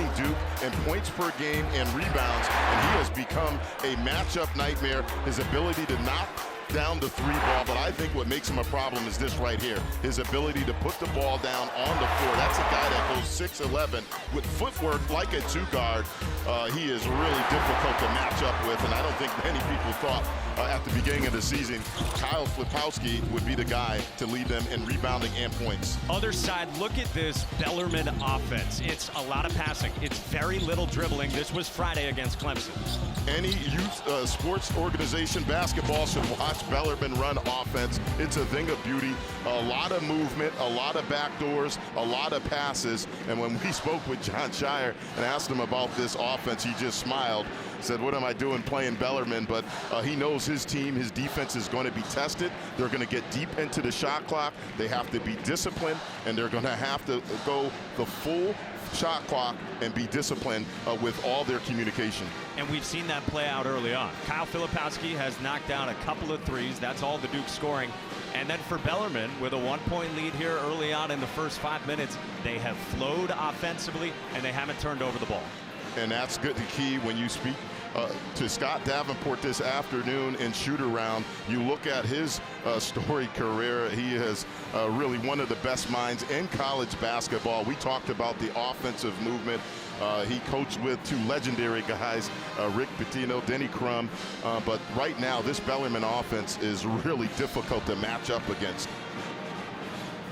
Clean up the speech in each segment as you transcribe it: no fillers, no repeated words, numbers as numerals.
leading Duke in points per game and rebounds, and he has become a matchup nightmare. His ability to knock down the three ball, but I think what makes him a problem is this right here. His ability to put the ball down on the floor. That's a guy that goes 6'11" with footwork like a two guard. He is really difficult to match up with, and I don't think many people thought at the beginning of the season Kyle Filipowski would be the guy to lead them in rebounding and points. Other side, look at this Bellarmine offense. It's a lot of passing. It's very little dribbling. This was Friday against Clemson. Any youth sports organization, basketball, should watch Bellarmine run offense. It's a thing of beauty. A lot of movement, a lot of backdoors, a lot of passes. And when we spoke with Jon Scheyer and asked him about this offense, he just smiled, said, what am I doing playing Bellarmine? But he knows his team, his defense is going to be tested. They're going to get deep into the shot clock. They have to be disciplined, and they're going to have to go the full shot clock and be disciplined with all their communication. And we've seen that play out early on. Kyle Filipowski has knocked down a couple of threes. That's all the Duke scoring. And then for Bellarmine, with a 1-point lead here early on in the first 5 minutes, they have flowed offensively, and they haven't turned over the ball. And that's good. The key when you speak to Scott Davenport this afternoon in shoot-around, you look at his storied career. He is really one of the best minds in college basketball. We talked about the offensive movement. He coached with two legendary guys, Rick Pitino, Denny Crum. But right now, this Bellarmine offense is really difficult to match up against.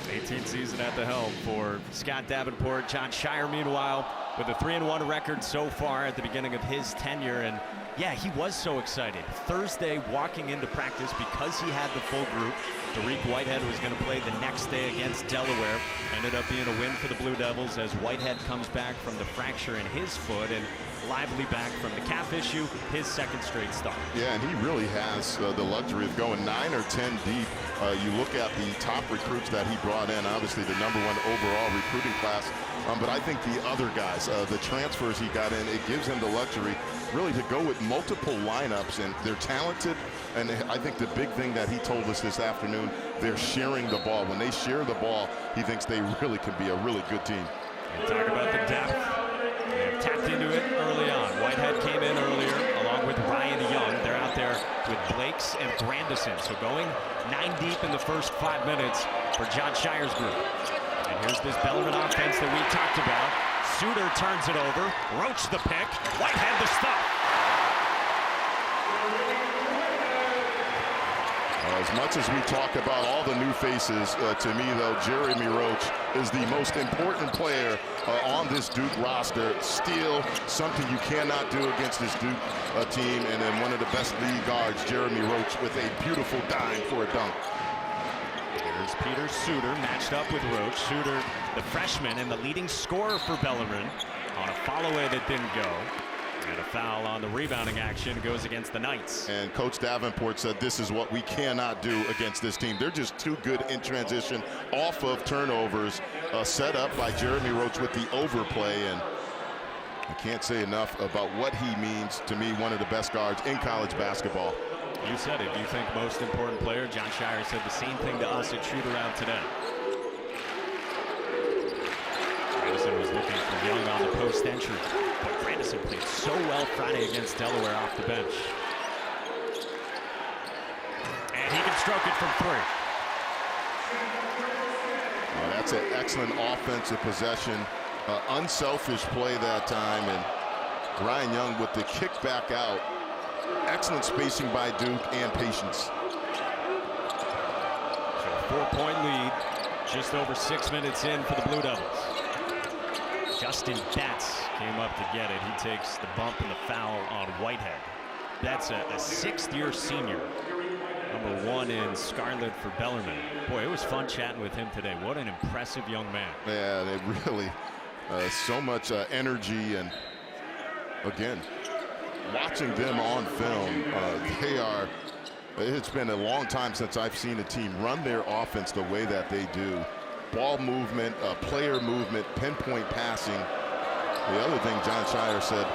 18th season at the helm for Scott Davenport. Jon Scheyer, meanwhile, with a 3-1 record so far at the beginning of his tenure. And yeah, he was so excited. Thursday, walking into practice, because he had the full group, Dariq Whitehead was going to play the next day against Delaware. Ended up being a win for the Blue Devils as Whitehead comes back from the fracture in his foot, and Lively back from the calf issue, his second straight start. Yeah, and he really has the luxury of going 9 or 10 deep. You look at the top recruits that he brought in, obviously the #1 overall recruiting class. But I think the other guys, the transfers he got in, it gives him the luxury really to go with multiple lineups, and they're talented. And I think the big thing that he told us this afternoon, they're sharing the ball. When they share the ball, he thinks they really can be a really good team. And talk about the depth. They have tapped into it early on. Whitehead came in earlier along with Ryan Young. They're out there with Blakes and Grandison. So going 9 deep in the first 5 minutes for Jon Scheyer's group. And here's this Bellarmine offense that we talked about. Suter turns it over. Roach the pick. Whitehead the stuff. As much as we talk about all the new faces, to me, though, Jeremy Roach is the most important player on this Duke roster. Still something you cannot do against this Duke team. And then one of the best lead guards, Jeremy Roach, with a beautiful dime for a dunk. Here's Peter Suter matched up with Roach. Suter, the freshman and the leading scorer for Bellarmine, on a follow-away that didn't go. And a foul on the rebounding action goes against the Knights. And Coach Davenport said this is what we cannot do against this team. They're just too good in transition off of turnovers, set up by Jeremy Roach with the overplay. And I can't say enough about what he means to me, one of the best guards in college basketball. You said it. You think most important player. Jon Scheyer said the same thing to us at shoot-around today. Grandison was looking for Young on the post entry, but Grandison played so well Friday against Delaware off the bench. And he can stroke it from 3. That's an excellent offensive possession. Unselfish play that time, and Ryan Young with the kick back out. Excellent spacing by Duke and patience. So a 4-point lead, just over 6 minutes in for the Blue Devils. Justin Betts came up to get it. He takes the bump and the foul on Whitehead. That's a 6th-year senior, #1 in Scarlet for Bellarmine. Boy, it was fun chatting with him today. What an impressive young man. Yeah, they really, so much energy, and again, watching them on film, it's been a long time since I've seen a team run their offense the way that they do. Ball movement, player movement, pinpoint passing. The other thing Jon Scheyer said,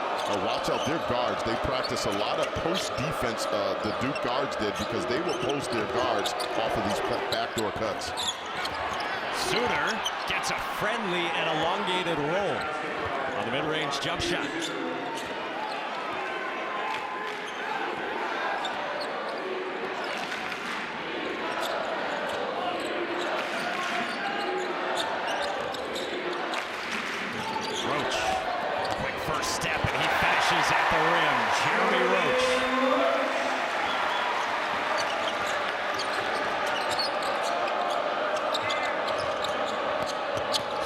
watch out their guards. They practice a lot of post defense, the Duke guards did, because they will post their guards off of these backdoor cuts. Suter gets a friendly and elongated roll on the mid-range jump shot. Roach, quick first step, and he finishes at the rim. Jeremy Roach.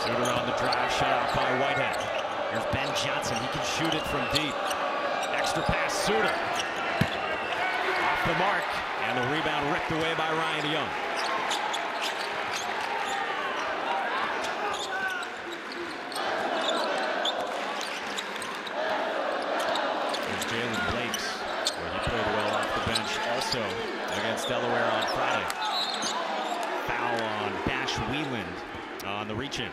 Suter on the drive, shut out by Whitehead. Here's Ben Johnson, he can shoot it from deep. Extra pass, Suter. Off the mark, and the rebound ripped away by Ryan Young. Also against Delaware on Friday. Foul on Bash Wheeland on the reach-in.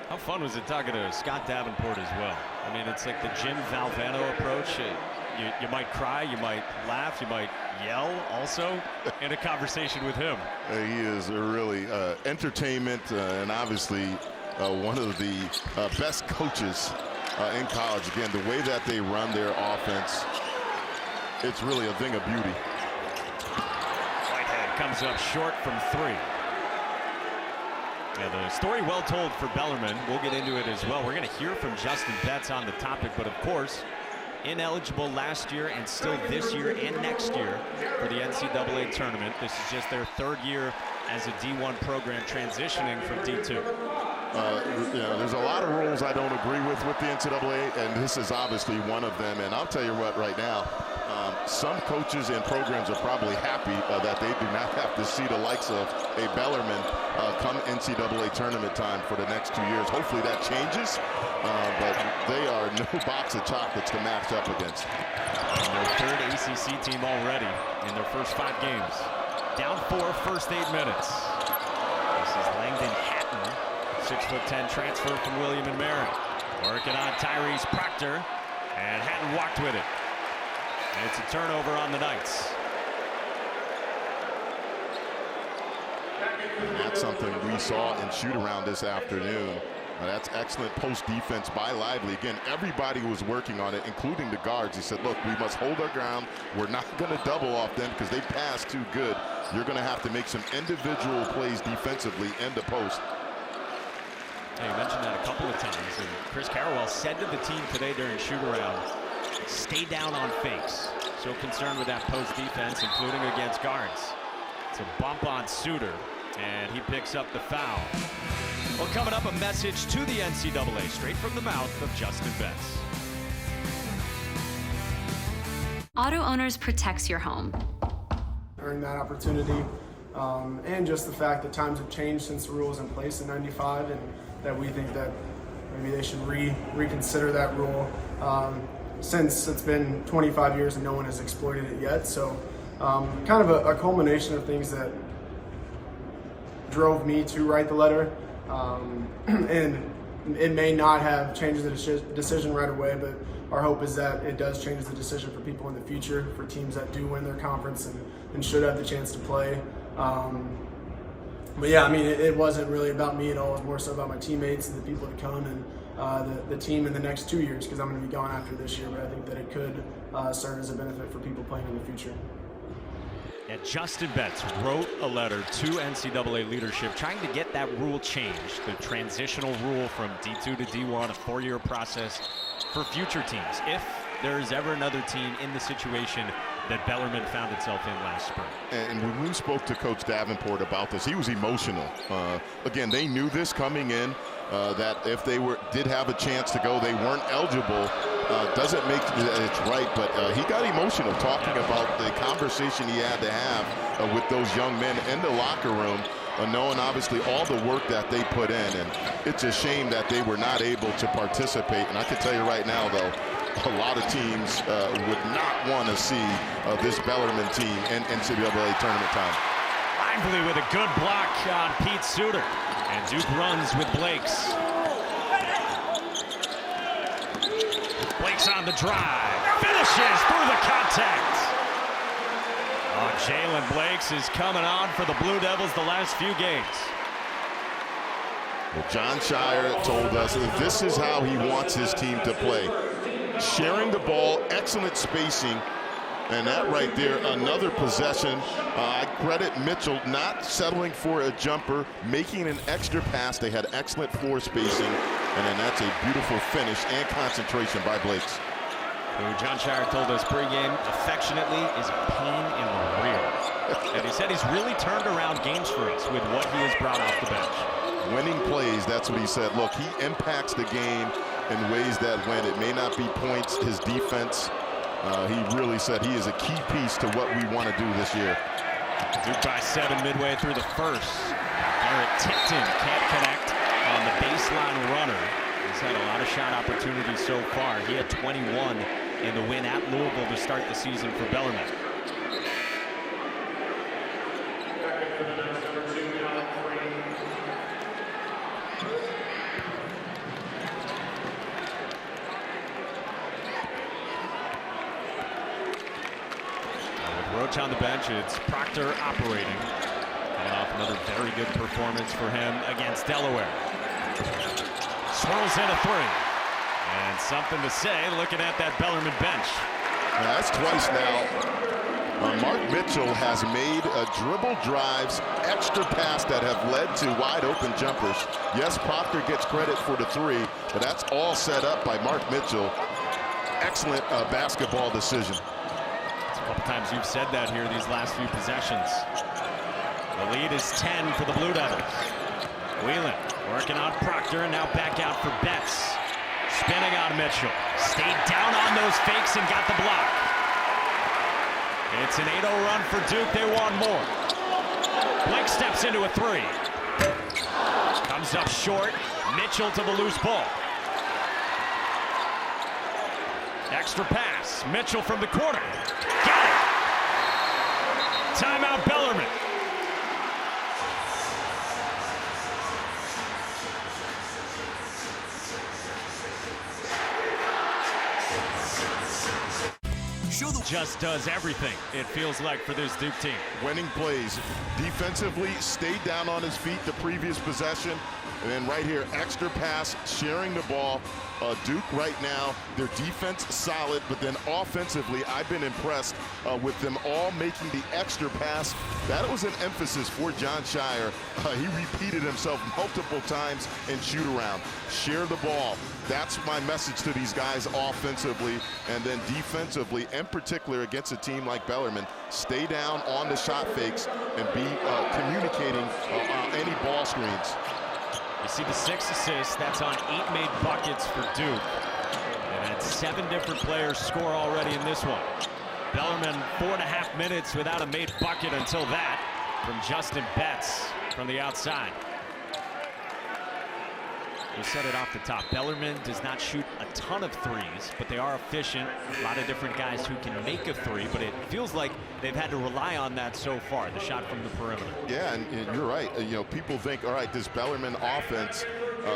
How fun was it talking to Scott Davenport as well? I mean, it's like the Jim Valvano approach. You might cry, you might laugh, you might yell also in a conversation with him. He is really entertainment and obviously one of the best coaches in college. Again, the way that they run their offense, it's really a thing of beauty. Whitehead comes up short from three. Yeah, the story well told for Bellarmine. We'll get into it as well. We're going to hear from Justin Betts on the topic, but of course, ineligible last year and still this year and next year for the NCAA tournament. This is just their third year as a D1 program transitioning from D2. You know, there's a lot of rules I don't agree with the NCAA, and this is obviously one of them. And I'll tell you what, right now, some coaches and programs are probably happy that they do not have to see the likes of a Bellarmine come NCAA tournament time for the next 2 years. Hopefully that changes, but they are no box of chocolates to match up against. And their third ACC team already in their first 5 games. Down 4, first 8 minutes. This is Langdon Hatton, 6'10" transfer from William and Mary. Working on Tyrese Proctor, and Hatton walked with it. And it's a turnover on the Knights. And that's something we saw in shoot-around this afternoon. That's excellent post defense by Lively. Again, everybody was working on it, including the guards. He said, look, we must hold our ground. We're not going to double off them because they pass too good. You're going to have to make some individual plays defensively in the post. Yeah, you mentioned that a couple of times. And Chris Carrawell said to the team today during shoot-around, stay down on fakes. So concerned with that post defense, including against guards. It's a bump on Suter, and he picks up the foul. Well, coming up, a message to the NCAA, straight from the mouth of Justin Betts. Auto Owners protects your home. Earn that opportunity, and just the fact that times have changed since the rule was in place in '95, and that we think that maybe they should reconsider that rule. Since it's been 25 years and no one has exploited it yet, so kind of a culmination of things that drove me to write the letter. And it may not have changed the decision right away, but our hope is that it does change the decision for people in the future, for teams that do win their conference and should have the chance to play. But yeah, I mean, it wasn't really about me at all. It was more so about my teammates and the people to come and the team in the next 2 years, because I'm going to be gone after this year, but I think that it could serve as a benefit for people playing in the future. And Justin Betts wrote a letter to NCAA leadership trying to get that rule changed, the transitional rule from D2 to D1, a 4-year process for future teams, if there is ever another team in the situation that Bellarmine found itself in last spring. And when we spoke to Coach Davenport about this, he was emotional. Again, they knew this coming in, that if they did have a chance to go, they weren't eligible. Doesn't make it's right, but he got emotional talking about the conversation he had to have with those young men in the locker room, knowing obviously all the work that they put in. And it's a shame that they were not able to participate. And I can tell you right now, though, a lot of teams would not want to see this Bellarmine team in NCAA tournament time. Lively with a good block on Pete Suter. And Duke runs with Blakes. Blakes on the drive. Finishes through the contact. Jalen Blakes is coming on for the Blue Devils the last few games. Well, John Shire told us that this is how he wants his team to play. Sharing the ball, excellent spacing, and that right there, another possession. I credit Mitchell not settling for a jumper, making an extra pass. They had excellent floor spacing, and then that's a beautiful finish and concentration by Blakes. Who John Shire told us pregame affectionately is a pain in the rear. And he said he's really turned around games for us with what he has brought off the bench. Winning plays, that's what he said. Look, he impacts the game in ways that when it may not be points, his defense, he really said he is a key piece to what we want to do this year. Duke by 7 midway through the first. Garrett Tipton can't connect on the baseline runner. He's had a lot of shot opportunities so far. He had 21 in the win at Louisville to start the season for Bellarmine. Roach on the bench, it's Proctor operating. Coming off another very good performance for him against Delaware. Swirls in a three. And something to say looking at that Bellarmine bench. Now, that's twice now. Mark Mitchell has made dribble drives, extra pass that have led to wide open jumpers. Yes, Proctor gets credit for the three, but that's all set up by Mark Mitchell. Excellent basketball decision. A couple times you've said that here these last few possessions. The lead is 10 for the Blue Devils. Whelan working on Proctor and now back out for Betts. Spinning on Mitchell. Stayed down on those fakes and got the block. It's an 8-0 run for Duke. They want more. Blake steps into a three. Comes up short. Mitchell to the loose ball. Extra pass. Mitchell from the corner. Got it. Timeout Bellarmine. Just does everything, it feels like, for this Duke team. Winning plays. Defensively, stayed down on his feet the previous possession. And then right here, extra pass, sharing the ball. Duke right now, their defense solid, but then offensively, I've been impressed with them all making the extra pass. That was an emphasis for John Shire. He repeated himself multiple times in shoot around. Share the ball. That's my message to these guys offensively, and then defensively, in particular against a team like Bellarmine, stay down on the shot fakes and be communicating any ball screens. You see the 6 assists, that's on 8 made buckets for Duke. And had 7 different players score already in this one. Bellarmine 4.5 minutes without a made bucket until that from Justin Betts from the outside. We said it off the top. Bellarmine does not shoot a ton of threes, but they are efficient. A lot of different guys who can make a three, but it feels like they've had to rely on that so far, the shot from the perimeter. Yeah, and you're right. You know, people think, all right, this Bellarmine offense,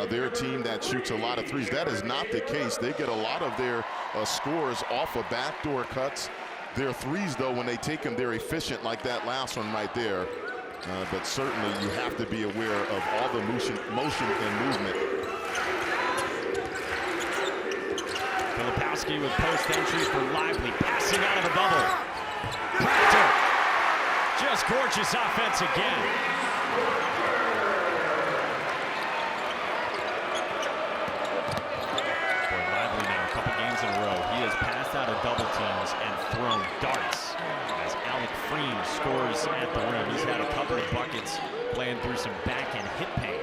they're a team that shoots a lot of threes. That is not the case. They get a lot of their scores off of backdoor cuts. Their threes, though, when they take them, they're efficient, like that last one right there. But certainly you have to be aware of all the motion and movement. Filipowski with post entry for Lively, passing out of the bubble. Proctor, just gorgeous offense again. For Lively now, a couple games in a row, he has passed out of double teams and thrown darts as Alec Freem scores at the rim. He's had a couple of buckets playing through some backhand hit pain.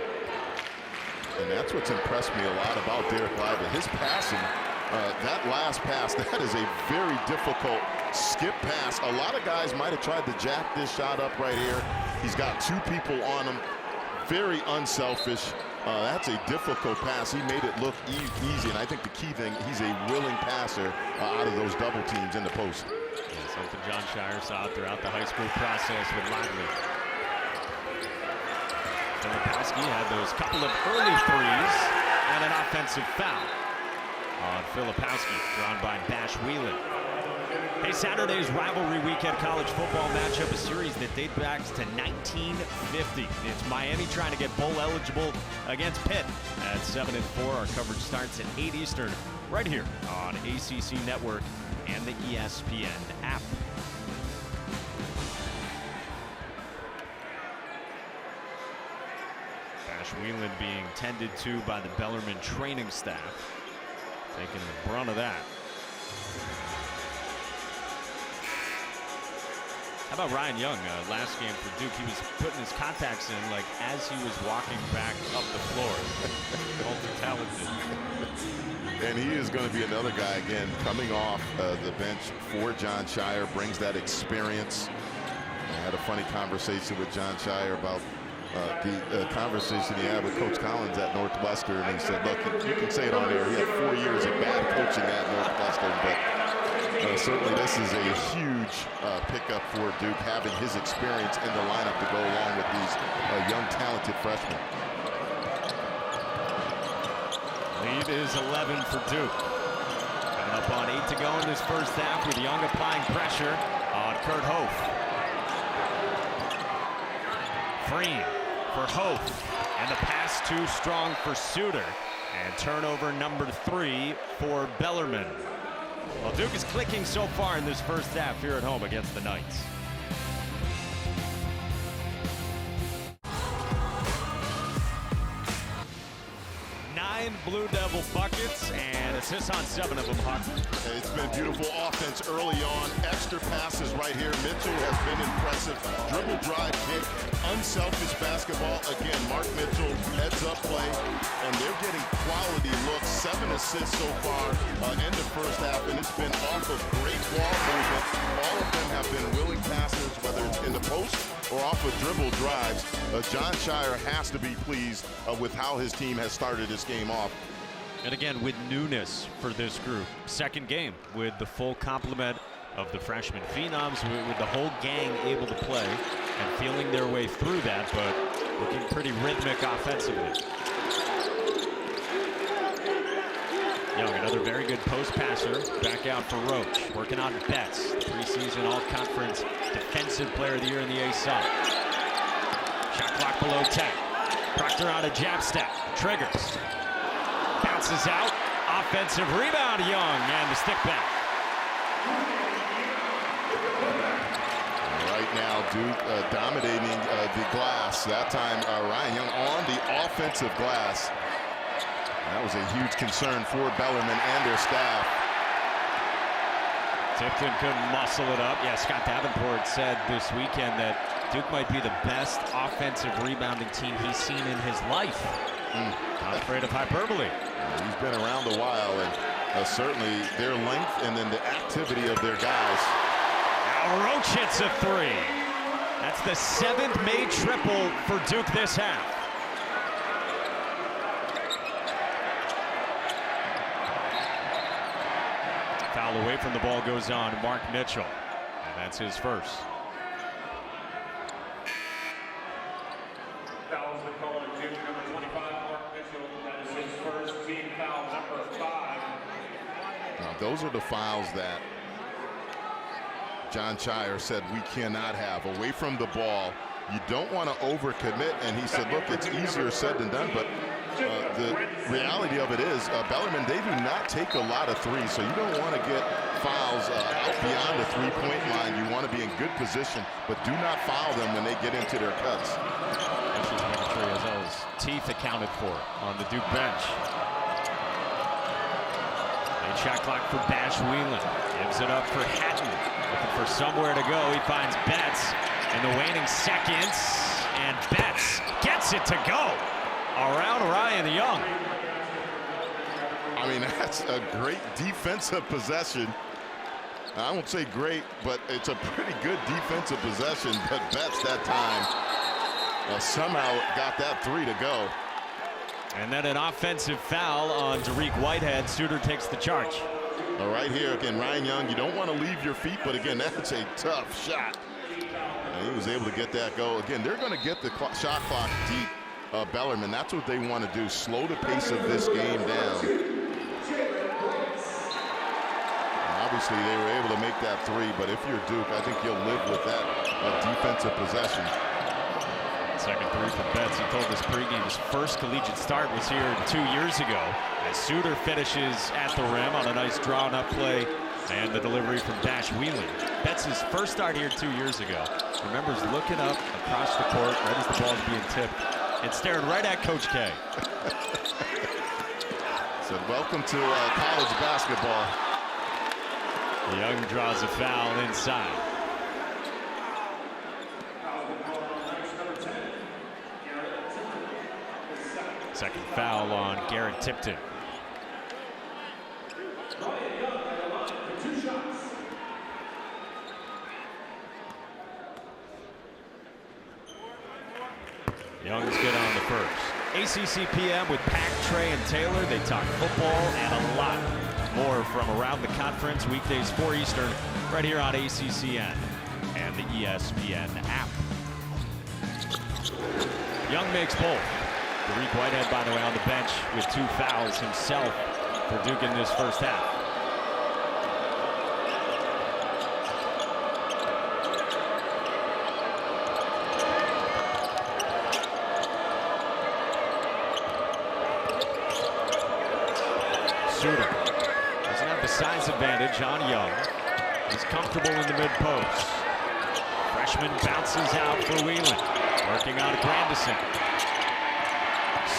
And that's what's impressed me a lot about Derek Lively. His passing, that last pass, that is a very difficult skip pass. A lot of guys might have tried to jack this shot up right here. He's got 2 people on him. Very unselfish. That's a difficult pass. He made it look easy, and I think the key thing, he's a willing passer out of those double teams in the post. Yeah, something John Shire saw throughout the high school process with Lively. Filipowski had those couple of early threes and an offensive foul on Filipowski, drawn by Bash Whelan. Hey, Saturday's rivalry weekend college football matchup, a series that dates back to 1950. It's Miami trying to get bowl eligible against Pitt at 7-4. Our coverage starts at 8 Eastern right here on ACC Network and the ESPN app. Bash Whelan being tended to by the Bellarmine training staff, taking the brunt of that. How about Ryan Young? Last game for Duke, he was putting his contacts in like as he was walking back up the floor. Multi-talented. And he is going to be another guy, again, coming off the bench for Jon Scheyer, brings that experience. I had a funny conversation with Jon Scheyer about the conversation he had with Coach Collins at Northwestern. And he said, look, you can say it on air. He had 4 years of bad coaching at Northwestern, but certainly this is a huge pickup for Duke, having his experience in the lineup to go along with these young, talented freshmen. Lead is 11 for Duke. Coming up on 8 to go in this first half with Young applying pressure on Kurt Hof. Freen for Hof, and the pass too strong for Suter, and turnover number 3 for Bellarmine. Well, Duke is clicking so far in this first half here at home against the Knights. 9 Blue Devil buckets and assists on 7 of them, Huck. It's been beautiful offense early on. Extra passes right here. Mitchell has been impressive. Dribble, drive, kick, unselfish basketball. Again, Mark Mitchell, heads up play, and they're getting quality looks. 7 assists so far in the first half, and it's been off of great ball movement. All of them have been willing passers, whether it's in the post or off of dribble drives. Jon Scheyer has to be pleased with how his team has started this game off. And again, with newness for this group. Second game with the full complement of the freshman phenoms, with the whole gang able to play and feeling their way through that, but looking pretty rhythmic offensively. Young, another very good post passer, back out for Roach, working on Betts, preseason all-conference defensive player of the year in the ACC. Shot clock below 10. Proctor on a jab step, triggers, bounces out, offensive rebound, Young, and the stick back. Right now, Duke dominating the glass. That time, Ryan Young on the offensive glass. That was a huge concern for Bellarmine and their staff. Tipton couldn't muscle it up. Yeah, Scott Davenport said this weekend that Duke might be the best offensive rebounding team he's seen in his life. Not afraid of hyperbole. He's been around a while, and certainly their length and then the activity of their guys. Now Roach hits a 3. That's the 7th made triple for Duke this half. Foul away from the ball goes on Mark Mitchell, and that's his first. Fouls the call on Duke, number 25, Mark Mitchell. That is his first team foul, number 5. Now, those are the fouls that Jon Scheyer said we cannot have. Away from the ball, you don't want to overcommit, and he said, look, it's easier said than done, but the reality of it is Bellarmine, they do not take a lot of threes, so you don't want to get fouls out beyond the three-point line. You want to be in good position, but do not foul them when they get into their cuts. Actually, making sure he has all his teeth accounted for on the Duke bench. Late shot clock for Bash Whelan. Gives it up for Hatton. Looking for somewhere to go. He finds Betts in the waning seconds, and Betts gets it to go around Ryan Young. I mean, that's a great defensive possession. I won't say great, but it's a pretty good defensive possession. But Betts that time somehow got that 3 to go. And then an offensive foul on Tariq Whitehead. Suter takes the charge. Right here, again, Ryan Young, you don't want to leave your feet, but again, that's a tough shot. And he was able to get that go. Again, they're going to get the shot clock deep. Bellarmine, that's what they want to do, slow the pace of this game down. obviously they were able to make that three, but if you're Duke, I think you'll live with that defensive possession. Second three for Betts. He told us pregame his first collegiate start was here 2 years ago. As Suter finishes at the rim on a nice drawn-up play, and the delivery from Dash Whelan. Betts' first start here 2 years ago. Remembers looking up across the court right as the ball's being tipped and staring right at Coach K. Said, welcome to college basketball. Young draws a foul inside. Second foul on Garrett Tipton. Young's good on the first. ACC PM with Pack, Trey, and Taylor. They talk football and a lot more from around the conference. Weekdays 4 Eastern right here on ACCN and the ESPN app. Young makes both. Derek Whitehead, by the way, on the bench with 2 fouls himself for Duke in this first half. Suter doesn't have the size advantage on Young. He's comfortable in the mid-post. Freshman bounces out for Whelan. Working on Grandison.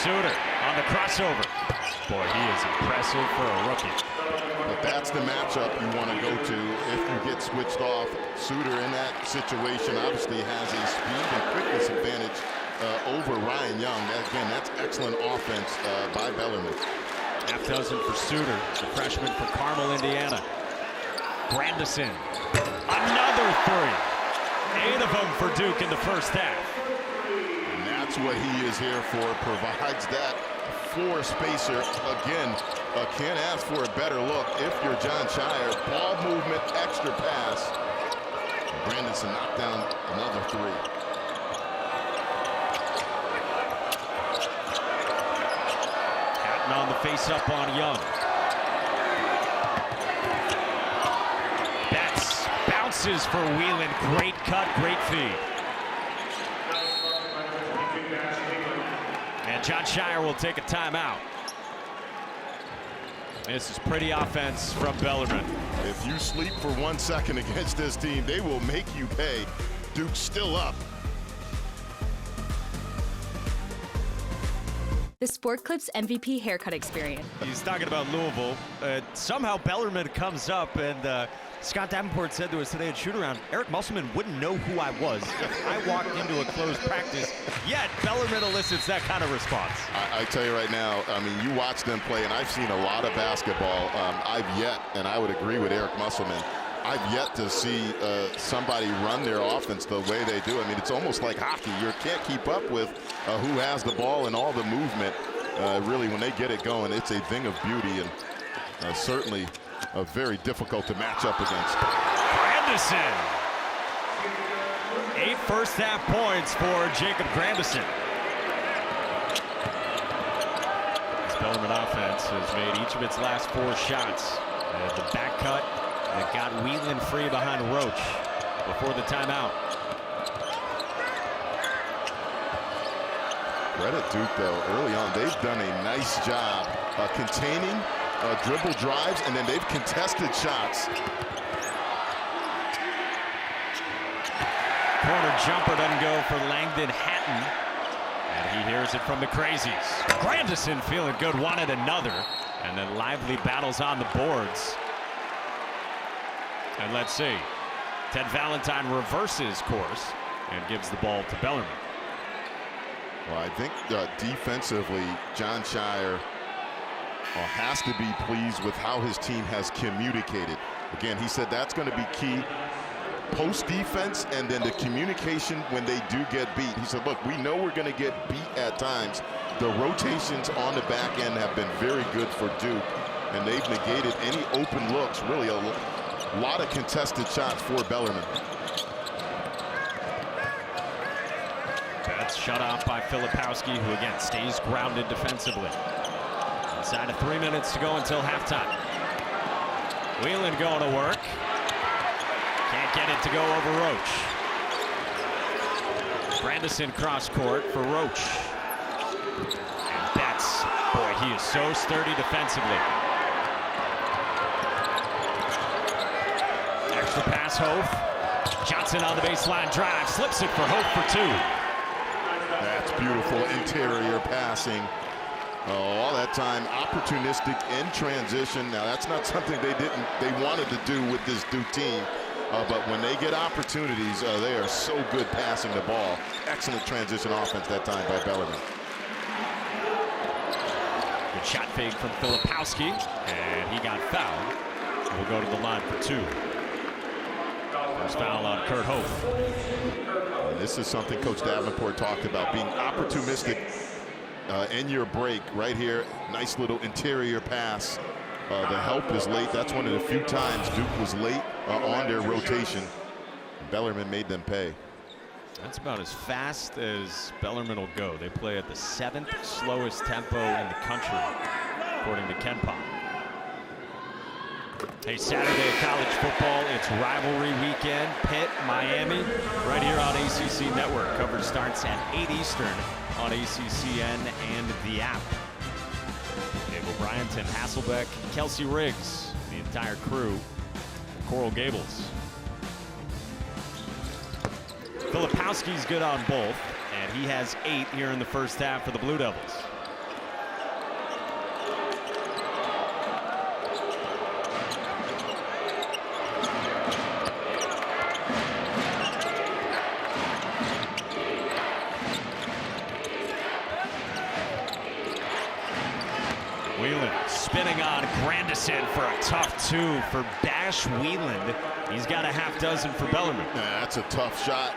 Suter on the crossover. Boy, he is impressive for a rookie. But that's the matchup you want to go to if you get switched off. Suter in that situation obviously has a speed and quickness advantage over Ryan Young. Again, that's excellent offense by Bellarmine. Half dozen for Suter, the freshman for Carmel, Indiana. Grandison, another three. 8 of them for Duke in the first half. And that's what he is here for, provides that floor spacer. Again, can't ask for a better look if you're John Shire. Ball movement, extra pass. Grandison knocked down another three. On the face-up on Young. Betts bounces for Whelan. Great cut, great feed. And John Shire will take a timeout. This is pretty offense from Bellarmine. If you sleep for 1 second against this team, they will make you pay. Duke's still up. The Sport Clips MVP haircut experience. He's talking about Louisville. Somehow Bellarmine comes up, and Scott Davenport said to us today at shoot-around, Eric Musselman wouldn't know who I was if I walked into a closed practice, yet Bellarmine elicits that kind of response. I tell you right now, I mean, you watch them play, and I've seen a lot of basketball. I've yet, and I would agree with Eric Musselman, I've yet to see somebody run their offense the way they do. I mean, it's almost like hockey. You can't keep up with who has the ball and all the movement. Really, when they get it going, it's a thing of beauty, and certainly very difficult to match up against. Grandison. 8 first-half points for Jacob Grandison. This Bellarmine offense has made each of its last 4 shots. The back cut that got Whelan free behind Roach before the timeout. Credit Duke, though, early on, they've done a nice job containing dribble drives, and then they've contested shots. Corner jumper doesn't go for Langdon Hatton. And he hears it from the Crazies. Grandison feeling good, wanted another. And then lively battles on the boards. And let's see. Ted Valentine reverses course and gives the ball to Bellarmine. Well, I think defensively, John Shire has to be pleased with how his team has communicated. Again, he said that's going to be key. Post defense and then the communication when they do get beat. He said, look, we know we're going to get beat at times. The rotations on the back end have been very good for Duke, and they've negated any open looks. Really a lot of contested shots for Bellarmine. That's shut off by Filipowski, who again stays grounded defensively. Inside of 3 minutes to go until halftime. Whelan going to work. Can't get it to go over Roach. Grandison cross court for Roach. And Betts, boy, he is so sturdy defensively. Extra pass, Hof. Johnson on the baseline drive, slips it for Hof for 2. That's beautiful interior passing. All that time opportunistic in transition. Now that's not something they wanted to do with this Duke team. But when they get opportunities, they are so good passing the ball. Excellent transition offense that time by Bellarmine. Good shot fake from Filipowski, and he got fouled. We'll go to the line for 2. First foul on Kurt Hof. This is something Coach Davenport talked about, being opportunistic in your break right here. Nice little interior pass. The help is late. That's one of the few times Duke was late on their rotation. Bellarmine made them pay. That's about as fast as Bellarmine will go. They play at the 7th slowest tempo in the country, according to Ken Pop. Hey, Saturday college football, it's rivalry weekend. Pitt, Miami, right here on ACC Network. Coverage starts at 8 Eastern on ACCN and the app. Abel Bryanton, Hasselbeck, Kelsey Riggs, the entire crew, Coral Gables. Filipowski's good on both, and he has 8 here in the first half for the Blue Devils. Whelan spinning on Grandison for a tough 2 for Bash Whelan. He's got a half dozen for Bellarmine. Yeah, that's a tough shot.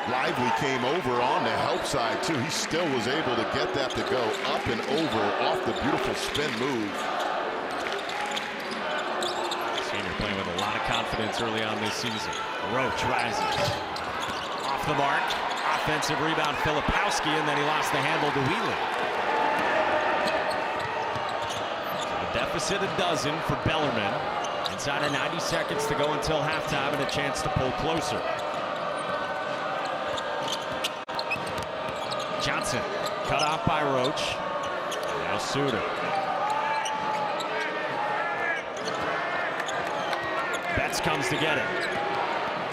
Lively came over on the help side too. He still was able to get that to go up and over off the beautiful spin move. Senior playing with a lot of confidence early on this season. Roach rises. Off the mark. Offensive rebound, Filipowski, and then he lost the handle to Whelan. Deficit a dozen for Bellarmine. Inside of 90 seconds to go until halftime and a chance to pull closer. Johnson cut off by Roach. Now Suter. Betts comes to get it.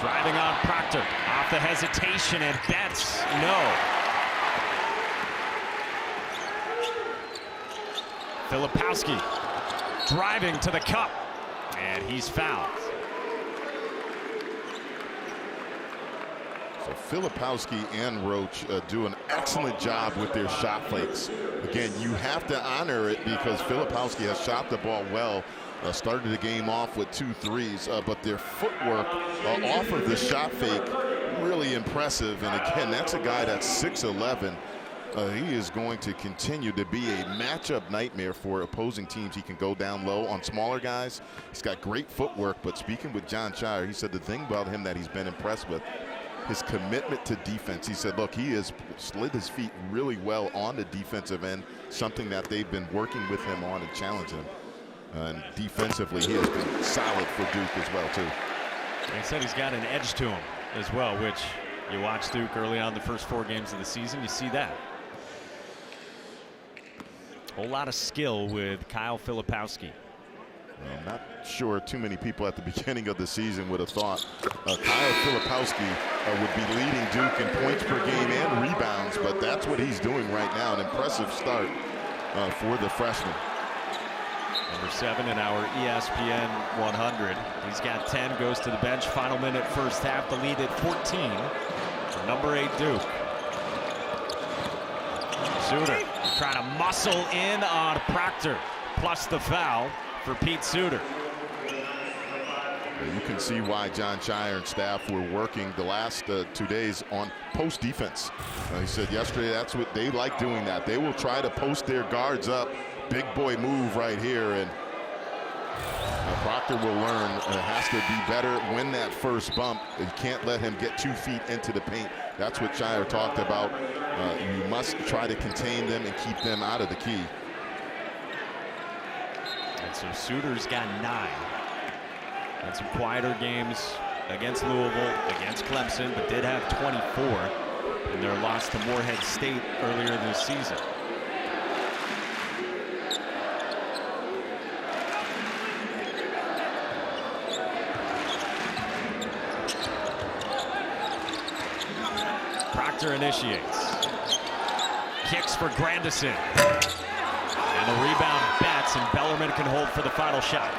Driving on Proctor. Off the hesitation, and Betts, no. Filipowski driving to the cup, and he's fouled. So Filipowski and Roach do an excellent job with their shot fakes. Again, you have to honor it because Filipowski has shot the ball well. Started the game off with 2 threes, but their footwork off of the shot fake, really impressive. And again, that's a guy that's 6'11". He is going to continue to be a matchup nightmare for opposing teams. He can go down low on smaller guys. He's got great footwork, but speaking with John Shire, he said the thing about him that he's been impressed with, his commitment to defense. He said, look, he has slid his feet really well on the defensive end, something that they've been working with him on and challenging him. And defensively, he has been solid for Duke as well, too. He said he's got an edge to him as well, which you watch Duke early on the first 4 games of the season, you see that. Whole lot of skill with Kyle Filipowski. I'm not sure too many people at the beginning of the season would have thought Kyle Filipowski would be leading Duke in points per game and rebounds, but that's what he's doing right now. An impressive start for the freshman. Number 7 in our ESPN 100. He's got 10, goes to the bench. Final minute first half, the lead at 14 for number 8 Duke. Suter trying to muscle in on Proctor, plus the foul for Pete Suter. You can see why John Shire and staff were working the last 2 days on post defense. He said yesterday that's what they like doing, that they will try to post their guards up. Big boy move right here, and Proctor will learn it has to be better when that first bump. You can't let him get 2 feet into the paint. That's what Shire talked about. You must try to contain them and keep them out of the key. And so Suter's got 9. Had some quieter games against Louisville, against Clemson, but did have 24 in their loss to Morehead State earlier this season. Proctor initiates. Kicks for Grandison. And the rebound bats, and Bellarmine can hold for the final shot.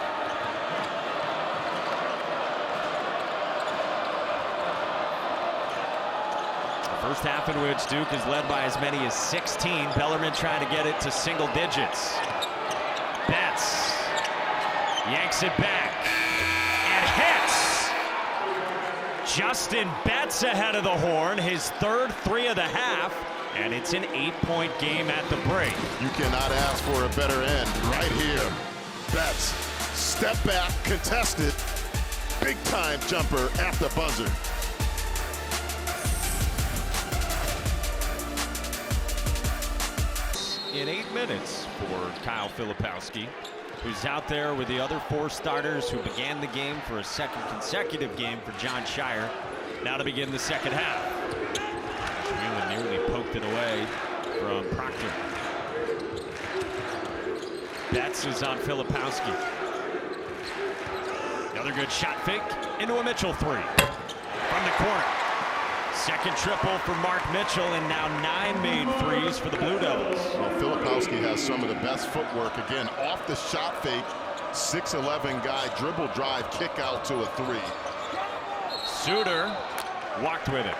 The first half in which Duke is led by as many as 16. Bellarmine trying to get it to single digits. Betts yanks it back and hits. Justin Betts ahead of the horn, his third 3 of the half. And it's an 8-point game at the break. You cannot ask for a better end right here. Betts, step back, contested, big time jumper at the buzzer. In 8 minutes for Kyle Filipowski, who's out there with the other 4 starters who began the game for a second consecutive game for John Shire. Now to begin the second half. Wheelan nearly poked it away from Proctor. Betts is on Filipowski. Another good shot fake into a Mitchell 3 from the corner. Second triple for Mark Mitchell, and now 9 made threes for the Blue Devils. Well, Filipowski has some of the best footwork. Again, off the shot fake, 6'11" guy, dribble drive, kick out to a 3. Suter walked with it.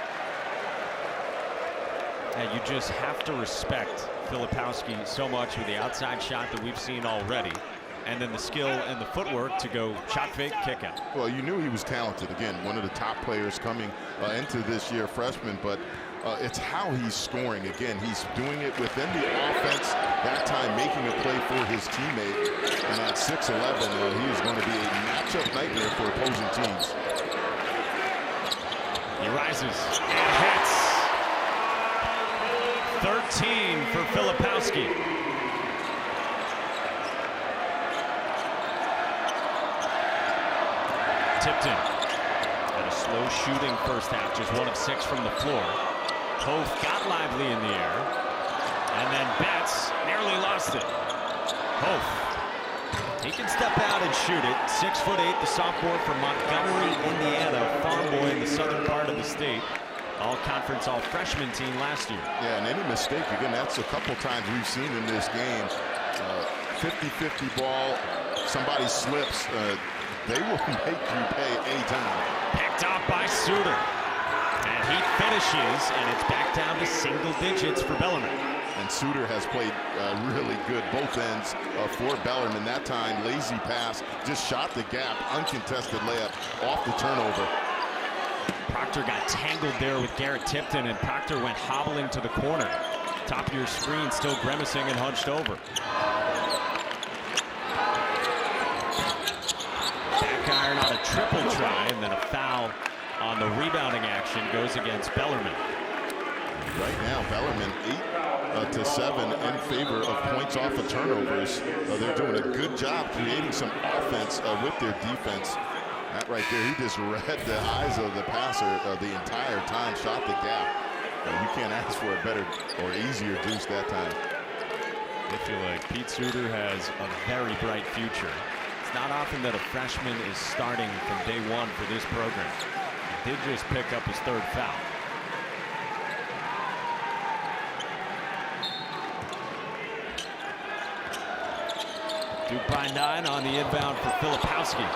And you just have to respect Filipowski so much with the outside shot that we've seen already. And then the skill and the footwork to go shot fake, kick out. Well, you knew he was talented. Again, one of the top players coming into this year, freshman, but it's how he's scoring. Again, he's doing it within the offense, that time making a play for his teammate. And at 6'11", he is going to be a matchup nightmare for opposing teams. He rises and hits. 13 for Filipowski. Tipton had a slow shooting first half, just 1 of 6 from the floor. Hof got lively in the air, and then Betts nearly lost it. Hof, he can step out and shoot it. 6'8", the sophomore from Montgomery, Indiana, farm boy in the southern part of the state. All-conference, all-freshman team last year. Yeah, and any mistake, again, that's a couple times we've seen in this game. 50-50 ball, somebody slips, they will make you pay a time. Picked off by Suter. And he finishes, and it's back down to single digits for Bellarmine. And Suter has played really good both ends for Bellarmine. That time, lazy pass, just shot the gap, uncontested layup off the turnover. Proctor got tangled there with Garrett Tipton, and Proctor went hobbling to the corner. Top of your screen, still grimacing and hunched over. Back iron on a triple try, and then a foul on the rebounding action goes against Bellarmine. Right now, Bellarmine 8 to 7 in favor of points off of turnovers. They're doing a good job creating some offense with their defense. That right there, he just read the eyes of the passer the entire time, shot the gap. You can't ask for a better or easier deuce that time. I feel like Pete Suter has a very bright future. It's not often that a freshman is starting from day 1 for this program. He did just pick up his 3rd foul. Duke by 9 on the inbound for Filipowski.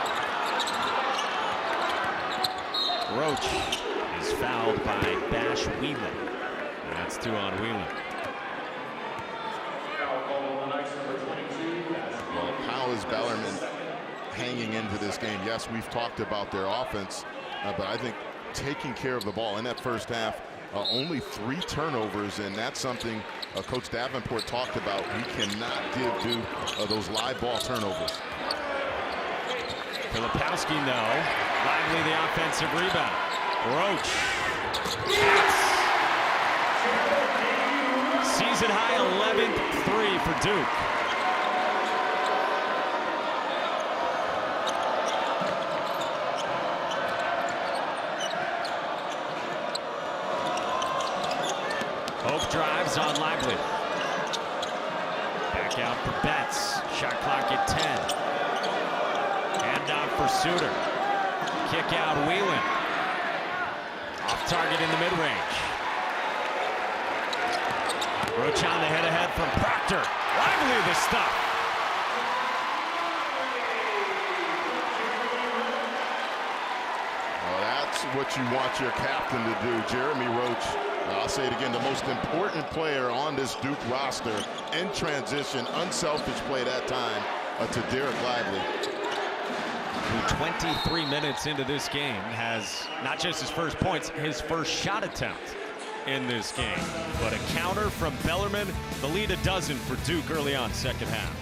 Roach is fouled by Bash Wheelan. And that's 2 on Wheelan. Well, how is Bellarmine hanging into this game? Yes, we've talked about their offense, but I think taking care of the ball in that first half, only 3 turnovers, and that's something Coach Davenport talked about. We cannot give Duke those live ball turnovers. Filipowski, no. Lively the offensive rebound. Roach. Season high 11th 3 for Duke. drives on Lively. Back out for Betts. Shot clock at 10. Hand off for Suter. Kick out Whelan. Off target in the mid-range. Roach on the head-to-head from Proctor. Lively the stop. Well, that's what you want your captain to do. Jeremy Roach, I'll say it again, the most important player on this Duke roster in transition, unselfish play that time to Derek Lively. 23 minutes into this game has not just his first points, his first shot attempt in this game, but a counter from Bellarmine. The lead a dozen for Duke early on second half.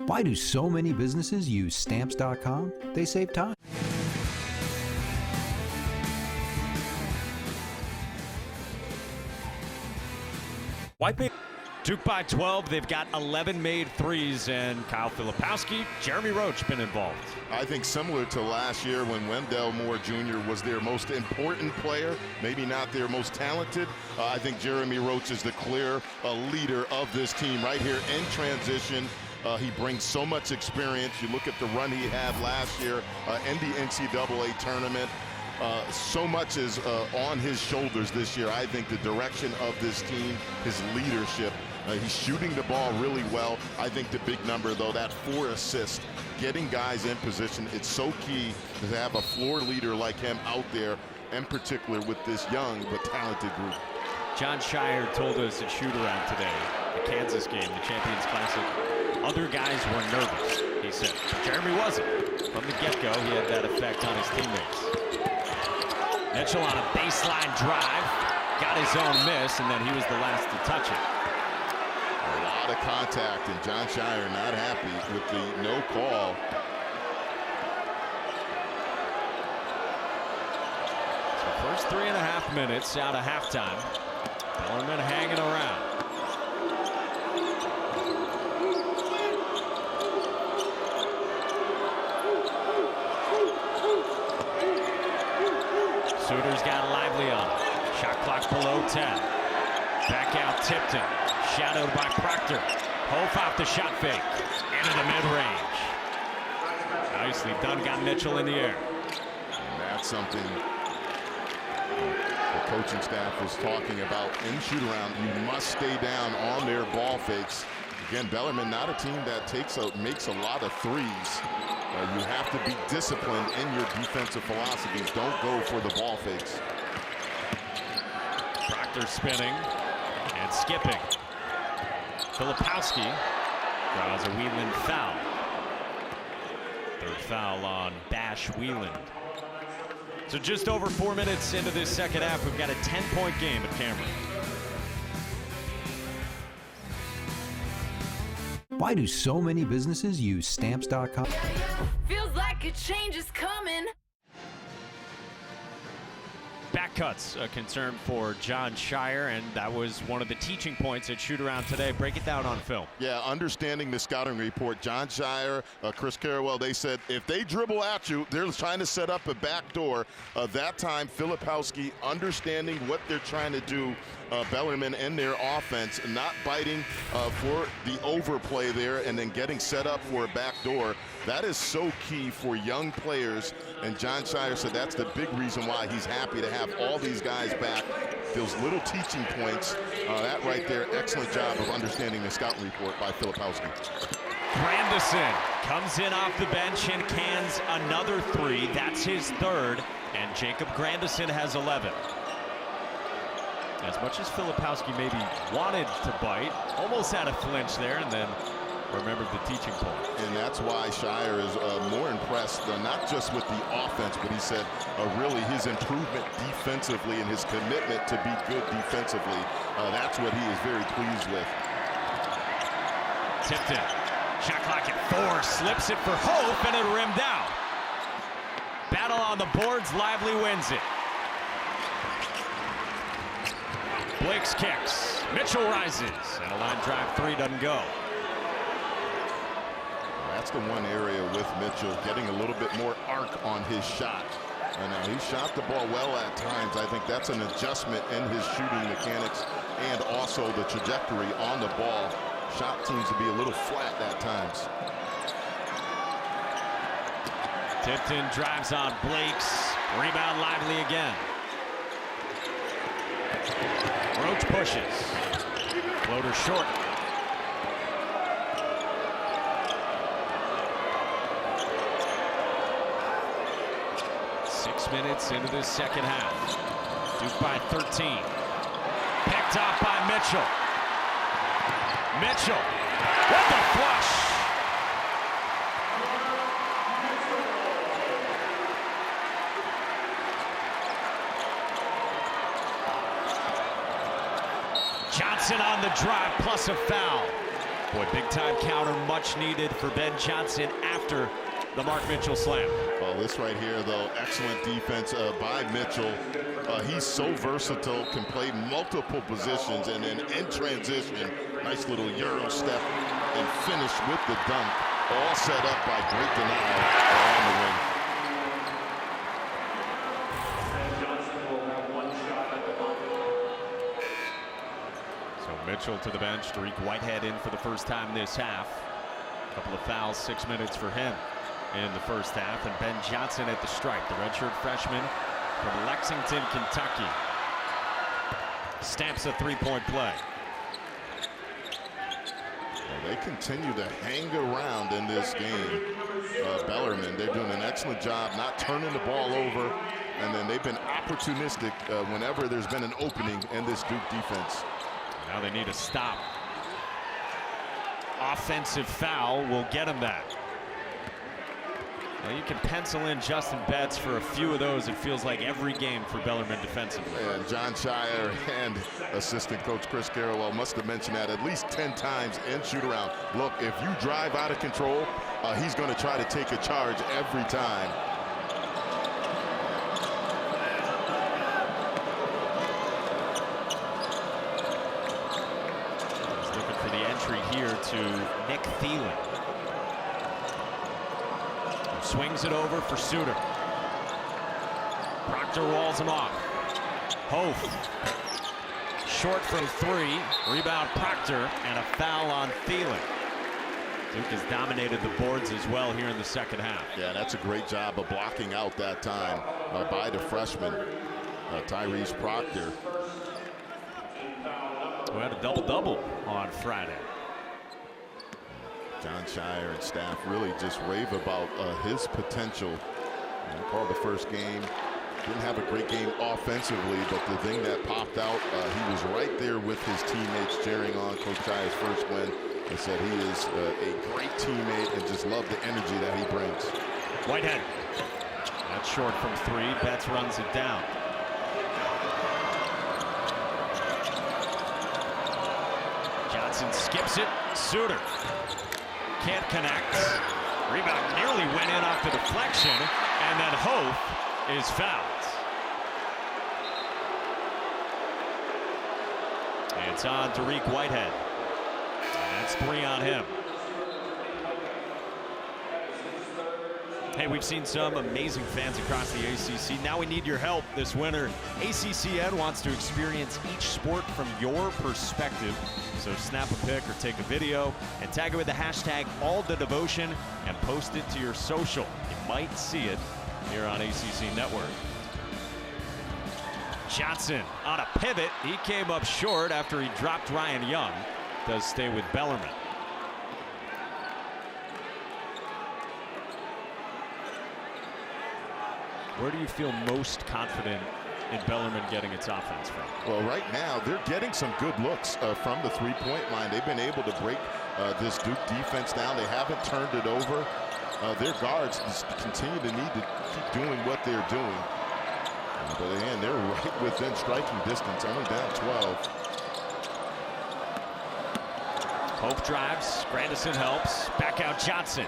Why do so many businesses use Stamps.com? They save time. Why pay? Duke by 12. They've got 11 made threes, and Kyle Filipowski, Jeremy Roach been involved. I think similar to last year when Wendell Moore Jr. was their most important player, maybe not their most talented. I think Jeremy Roach is the clear leader of this team right here in transition. He brings so much experience. You look at the run he had last year in the NCAA tournament. So much is on his shoulders this year. I think the direction of this team, his leadership, he's shooting the ball really well. I think the big number, though, that 4 assists, getting guys in position, it's so key to have a floor leader like him out there, in particular with this young but talented group. John Shire told us at shoot-around today, the Kansas game, the Champions Classic, other guys were nervous, he said. Jeremy wasn't. From the get-go, he had that effect on his teammates. Mitchell on a baseline drive, got his own miss, and then he was the last to touch it. A lot of contact, and John Shire not happy with the no call. So first 3.5 minutes out of halftime. Bellarmine hanging around. Suter's got Lively on. Shot clock below 10. Back out Tipton. Shadowed by Proctor. Hof off the shot fake. Into the mid-range. Nicely done. Got Mitchell in the air. And that's something the coaching staff was talking about in shoot-around. You must stay down on their ball fakes. Again, Bellarmine not a team that makes a lot of threes. You have to be disciplined in your defensive philosophies. Don't go for the ball fakes. Proctor spinning and skipping. Filipowski draws a Whelan foul. Third foul on Bash Whelan. So just over 4 minutes into this second half, we've got a 10-point game at Cameron. Why do so many businesses use Stamps.com? Feels like a change is coming. Back cuts a concern for John Shire, and that was one of the teaching points at shoot-around today. Break it down on film. Yeah, understanding the scouting report, John Shire, Chris Carrawell, they said if they dribble at you, they're trying to set up a back door. That time, Filipowski understanding what they're trying to do, Bellarmine in their offense, not biting for the overplay there and then getting set up for a back door. That is so key for young players, and John Shire said that's the big reason why he's happy to have all these guys back. Those little teaching points, that right there, excellent job of understanding the scouting report by Filipowski. Grandison comes in off the bench and cans another 3. That's his 3rd, and Jacob Grandison has 11. As much as Filipowski maybe wanted to bite, almost had a flinch there, and then remembered the teaching point. And that's why Shire is more impressed, not just with the offense, but he said really his improvement defensively and his commitment to be good defensively. That's what he is very pleased with. Tipton, shot clock at 4, slips it for Hof, and it rimmed out. Battle on the boards, Lively wins it. Blake's kicks, Mitchell rises, and a line drive 3 doesn't go. That's the one area with Mitchell, getting a little bit more arc on his shot. And now he shot the ball well at times. I think that's an adjustment in his shooting mechanics and also the trajectory on the ball. Shot seems to be a little flat at times. Tipton drives on Blakes. Rebound Lively again. Roach pushes. Floater short. Minutes into the second half. Duke by 13. Picked off by Mitchell. Mitchell with the flush. Johnson on the drive plus a foul. Boy, big time counter much needed for Ben Johnson after the Mark Mitchell slam. Well, this right here, though, excellent defense by Mitchell. He's so versatile, can play multiple positions, and then in transition, nice little Euro step and finish with the dunk. All set up by great denial on the wing. Johnson will have one shot at the moment. So Mitchell to the bench. Tariq Whitehead in for the first time this half. A couple of fouls, 6 minutes for him in the first half, and Ben Johnson at the stripe, the redshirt freshman from Lexington, Kentucky. Stamps a three-point play. Well, they continue to hang around in this game. Bellarmine, they're doing an excellent job not turning the ball over, and then they've been opportunistic whenever there's been an opening in this Duke defense. Now they need a stop. Offensive foul will get him that. Well, you can pencil in Justin Betts for a few of those. It feels like every game for Bellarmine defensively. And John Shire and assistant coach Chris Carrawell must have mentioned that at least 10 times in shoot-around. Look, if you drive out of control, he's going to try to take a charge every time. He's looking for the entry here to Nick Thielen. Swings it over for Suter. Proctor walls him off. Hof. Short from three. Rebound Proctor, and a foul on Thielen. Duke has dominated the boards as well here in the second half. Yeah, that's a great job of blocking out that time by the freshman, Tyrese Proctor. Who had a double-double on Friday. John Shire and staff really just rave about his potential. I called the first game. Didn't have a great game offensively, but the thing that popped out, he was right there with his teammates cheering on Coach Shire's first win. They said he is a great teammate and just love the energy that he brings. Whitehead. That's short from three. Betts runs it down. Johnson skips it. Suter can't connect. Rebound nearly went in off the deflection, and then Hof is fouled. It's on Tariq Whitehead. And that's 3 on him. Hey, we've seen some amazing fans across the ACC. Now we need your help this winter. ACCN wants to experience each sport from your perspective. So snap a pic or take a video and tag it with the hashtag AllTheDevotion and post it to your social. You might see it here on ACC Network. Johnson on a pivot. He came up short after he dropped Ryan Young. Does stay with Bellarmine. Where do you feel most confident in Bellarmine getting its offense from? Well, right now, they're getting some good looks from the three-point line. They've been able to break this Duke defense down. They haven't turned it over. Their guards just continue to need to keep doing what they're doing. But again, they're right within striking distance, only down 12. Hope drives. Grandison helps. Back out Johnson.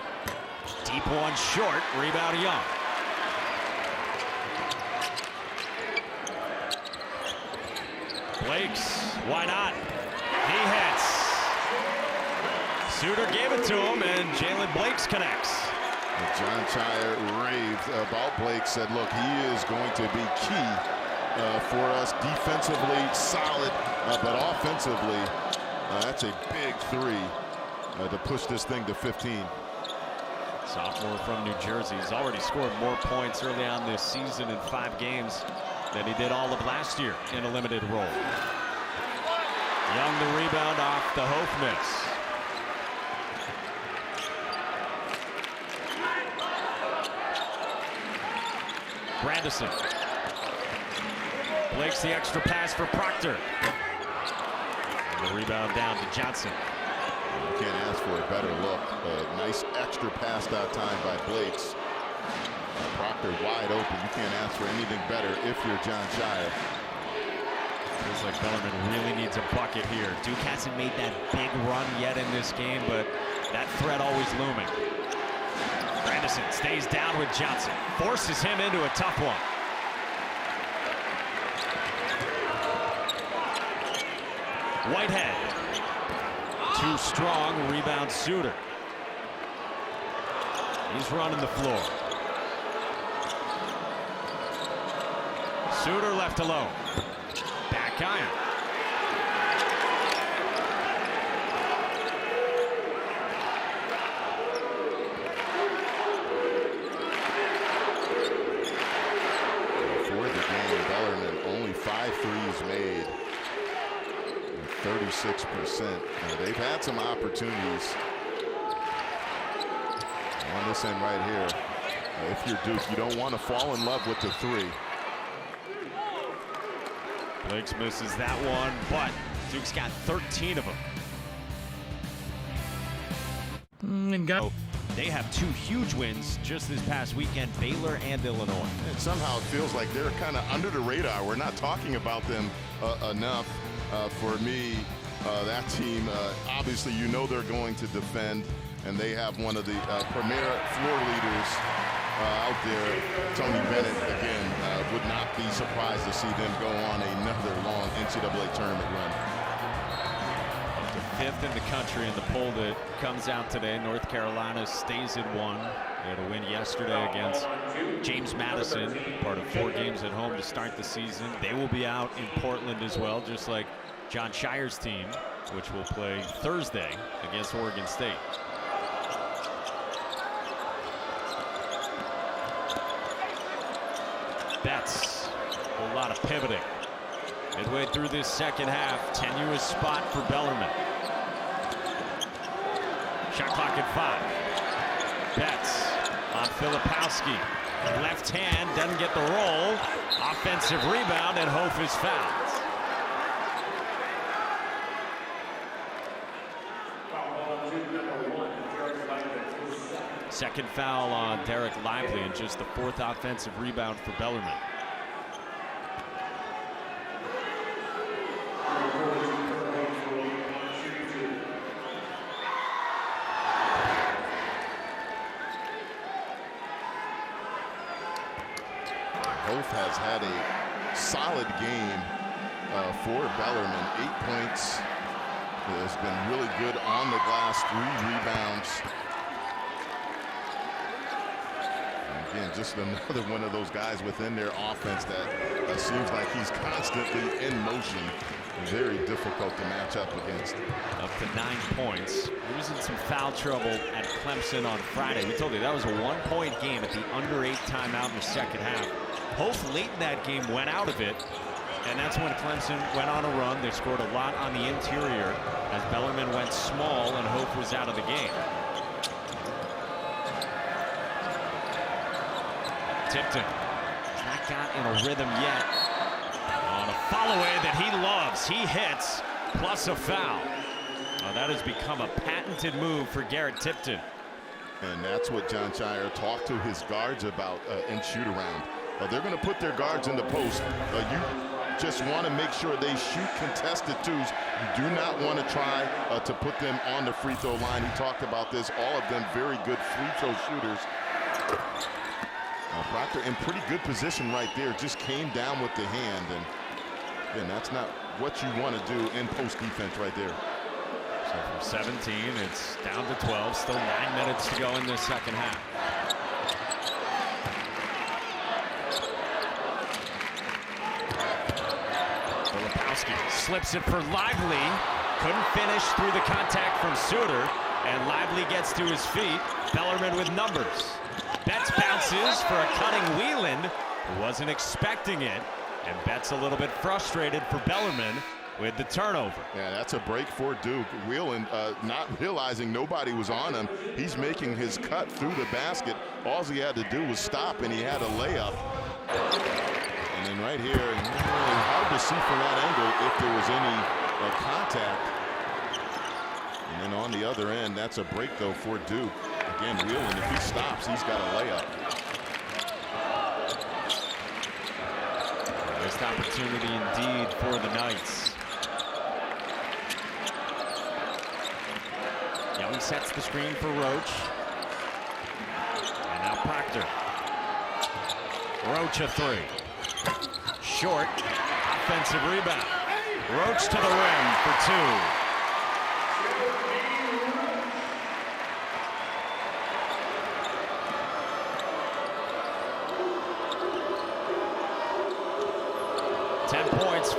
Deep one short. Rebound Young. Blakes, why not? He hits. Suter gave it to him, and Jalen Blakes connects. John Shire raved about Blake, said, look, he is going to be key for us defensively, solid, but offensively, that's a big three to push this thing to 15. Sophomore from New Jersey. He's already scored more points early on this season in 5 games than he did all of last year in a limited role. Young the rebound off the Hof miss. Grandison. Blake's the extra pass for Proctor. And the rebound down to Johnson. You can't ask for a better look. Nice extra pass that time by Blakes. Proctor wide open. You can't ask for anything better if you're John Shire. Feels like Bellarmine really needs a bucket here. Duke hasn't made that big run yet in this game, but that threat always looming. Grandison stays down with Johnson. Forces him into a tough one. Whitehead. Too strong, rebound Suter. He's running the floor. Suter left alone. Back iron. For the game, Bellarmine only 5 threes made. 36%. They've had some opportunities on this end right here. If you're Duke, you don't want to fall in love with the three. Blakes misses that one, but Duke's got 13 of them. They have 2 huge wins just this past weekend, Baylor and Illinois. And somehow it feels like they're kind of under the radar. We're not talking about them enough. For me, that team, obviously, you know they're going to defend, and they have one of the premier floor leaders out there. Tony Bennett, again, would not be surprised to see them go on another long NCAA tournament run. Up to 5th in the country in the poll that comes out today. North Carolina stays at 1. They had a win yesterday against James Madison, part of 4 games at home to start the season. They will be out in Portland as well, just like John Shire's team, which will play Thursday against Oregon State. Betts, a whole lot of pivoting. Midway through this second half, tenuous spot for Bellarmine. Shot clock at 5. Betts on Filipowski. Left hand, doesn't get the roll. Offensive rebound, and Hof is fouled. Second foul on Derek Lively, and just the 4th offensive rebound for Bellarmine. Hof has had a solid game for Bellarmine. 8 points. Has been really good on the glass. 3 rebounds. Again, just another one of those guys within their offense that seems like he's constantly in motion. Very difficult to match up against. Up to 9 points. He was in some foul trouble at Clemson on Friday. We told you that was a 1-point game at the under 8 timeout in the second half. Hof late in that game went out of it, and that's when Clemson went on a run. They scored a lot on the interior as Bellarmine went small and Hof was out of the game. Tipton has not got in a rhythm yet. On a follow-away that he loves. He hits, plus a foul. That has become a patented move for Garrett Tipton. And that's what John Shire talked to his guards about in shoot-around. They're going to put their guards in the post. You just want to make sure they shoot contested twos. You do not want to try to put them on the free throw line. He talked about this. All of them very good free throw shooters. Proctor in pretty good position right there. Just came down with the hand. And that's not what you want to do in post defense right there. So from 17, it's down to 12. Still 9 minutes to go in this second half. Filipowski slips it for Lively. Couldn't finish through the contact from Suter. And Lively gets to his feet. Bellarmine with numbers. Betts bounces for a cutting Whelan, who wasn't expecting it. And Betts a little bit frustrated for Bellarmine with the turnover. Yeah, that's a break for Duke. Whelan not realizing nobody was on him. He's making his cut through the basket. All he had to do was stop, and he had a layup. And then right here, really hard to see from that angle if there was any contact. And then on the other end, that's a break, though, for Duke. Again, Whelan, if he stops, he's got a layup. Missed opportunity indeed for the Knights. Young sets the screen for Roach. And now Proctor. Roach a three. Short. Offensive rebound. Roach to the rim for two.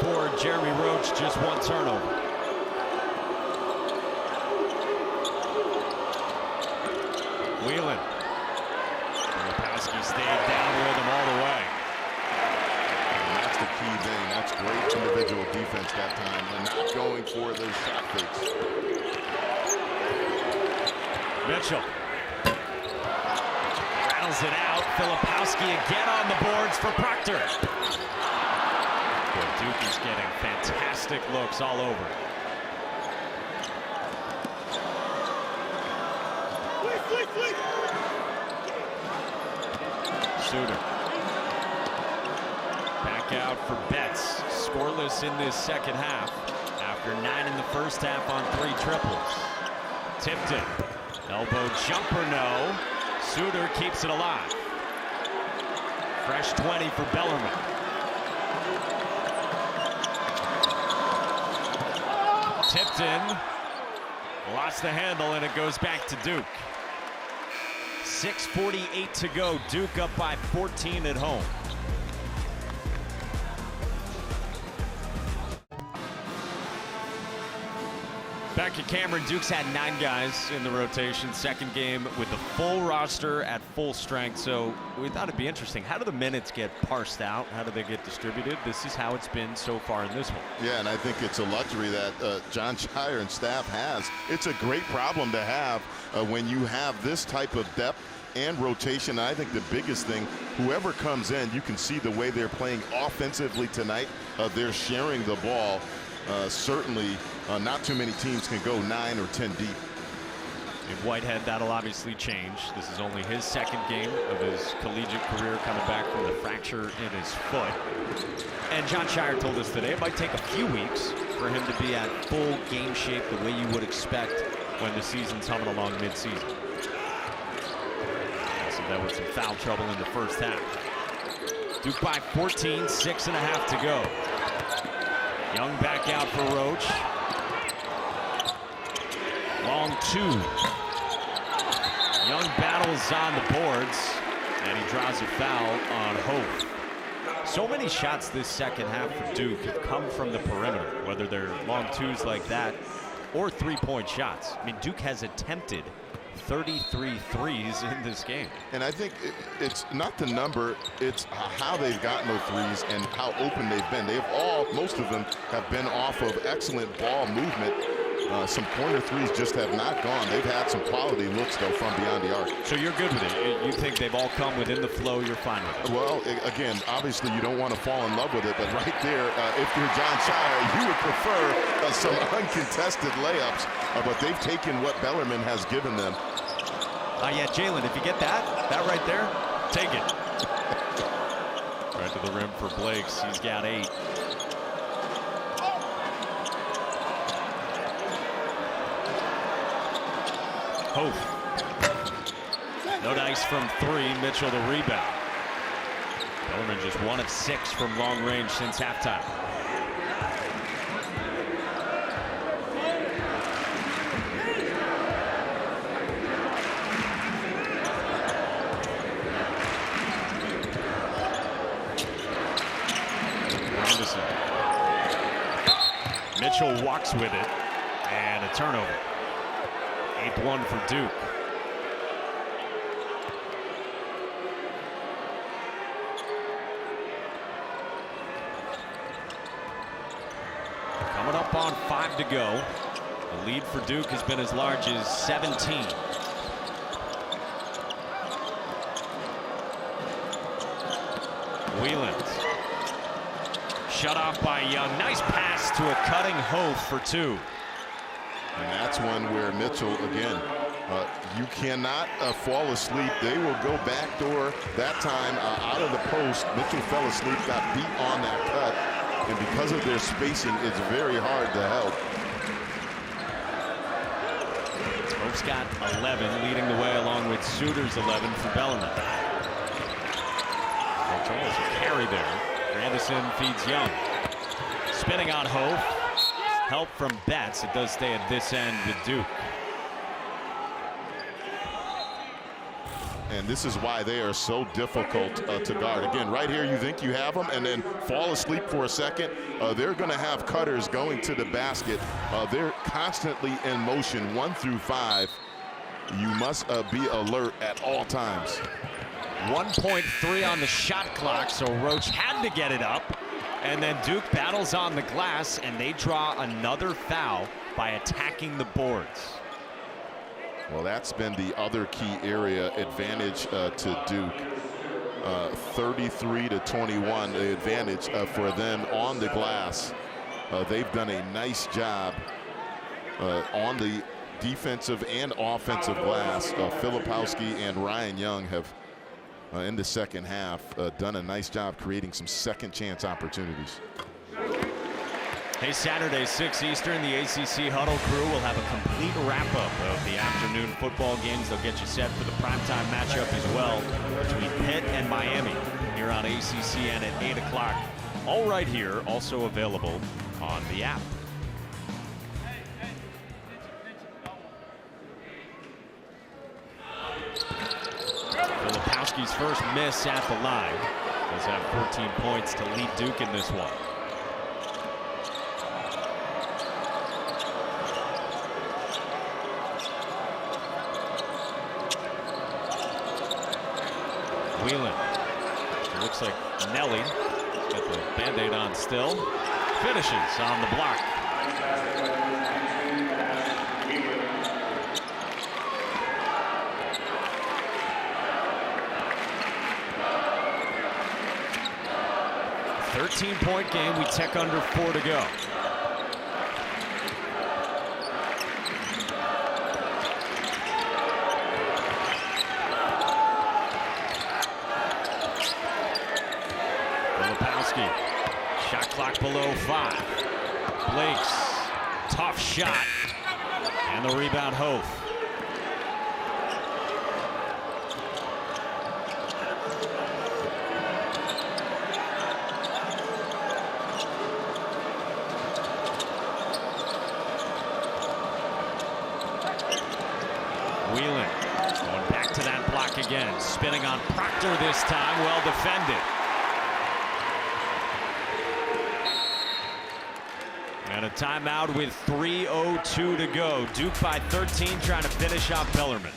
For Jeremy Roach, just one turnover. Whelan. Filipowski stayed down with him all the way. And that's the key thing. That's great individual defense that time. They're not going for those shot fakes. Mitchell. Rattles it out. Filipowski again on the boards for Proctor. Duke is getting fantastic looks all over. Suter. Back out for Betts. Scoreless in this second half. After 9 in the first half on 3 triples. Tipton. Elbow jumper, no. Suter keeps it alive. Fresh 20 for Bellarmine. Tipton lost the handle, and it goes back to Duke. 6:48 to go. Duke up by 14 at home. Back at Cameron, Duke's had 9 guys in the rotation. Second game with the full roster at full strength. So we thought it'd be interesting. How do the minutes get parsed out? How do they get distributed? This is how it's been so far in this one. Yeah, and I think it's a luxury that John Shire and staff has. It's a great problem to have when you have this type of depth and rotation. I think the biggest thing, whoever comes in, you can see the way they're playing offensively tonight. They're sharing the ball. Certainly not too many teams can go 9 or 10 deep. In Whitehead, that'll obviously change. This is only his second game of his collegiate career, coming back from the fracture in his foot. And John Shire told us today it might take a few weeks for him to be at full game shape the way you would expect when the season's humming along mid-season. Also dealt with some foul trouble in the first half. Duke by 14, 6.5 to go. Young back out for Roach. Long 2. Young battles on the boards, and he draws a foul on Hope. So many shots this second half for Duke have come from the perimeter, whether they're long 2s like that or 3-point shots. I mean, Duke has attempted 33 threes in this game. And I think it's not the number, it's how they've gotten those threes and how open they've been. Most of them have been off of excellent ball movement. Some corner threes just have not gone. They've had some quality looks, though, from beyond the arc. So you're good with it? You think they've all come within the flow, you're fine with it? Well, again, obviously you don't want to fall in love with it, but right there, if you're John Shire, you would prefer some uncontested layups, but they've taken what Bellarmine has given them. Yeah, Jalen, if you get that right there, take it. Right to the rim for Blakes. He's got 8. Hope. No dice from 3. Mitchell the rebound. Bellarmine just 1 of 6 from long range since halftime. Grandison. Mitchell walks with it, and a turnover. 8-1 for Duke. Coming up on 5 to go. The lead for Duke has been as large as 17. Wheeland. Shut off by Young. Nice pass to a cutting Hof for 2. And that's one where Mitchell, again, you cannot fall asleep. They will go backdoor that time out of the post. Mitchell fell asleep, got beat on that cut. And because of their spacing, it's very hard to help. Hope's got 11, leading the way along with Suter's 11 for Bellarmine. Controls a carry there. Grandison feeds Young. Spinning on Hope. Help from Betts. It does stay at this end with Duke. And this is why they are so difficult to guard. Again, right here, you think you have them and then fall asleep for a second. They're going to have cutters going to the basket. They're constantly in motion 1 through 5. You must be alert at all times. 1.3 on the shot clock, so Roach had to get it up. And then Duke battles on the glass, and they draw another foul by attacking the boards. Well, that's been the other key area advantage to Duke. 33-21, the advantage for them on the glass. They've done a nice job on the defensive and offensive glass. Filipowski and Ryan Young have, in the second half, done a nice job creating some second chance opportunities. Hey, Saturday, 6 Eastern, the ACC Huddle crew will have a complete wrap-up of the afternoon football games. They'll get you set for the primetime matchup as well between Pitt and Miami here on ACC and at 8 o'clock. All right here, also available on the app. Filipowski's first miss at the line. Does have 14 points to lead Duke in this one. Wheeland. It looks like Nelly got the Band-Aid on still. Finishes on the block. A 13-point game. We tick under 4 to go. Shot clock below 5. Blake's tough shot, and the rebound Hof. Wheeland going back to that block again, spinning on Proctor this time, well defended. And a timeout with 3:02 to go. Duke by 13, trying to finish off Bellarmine.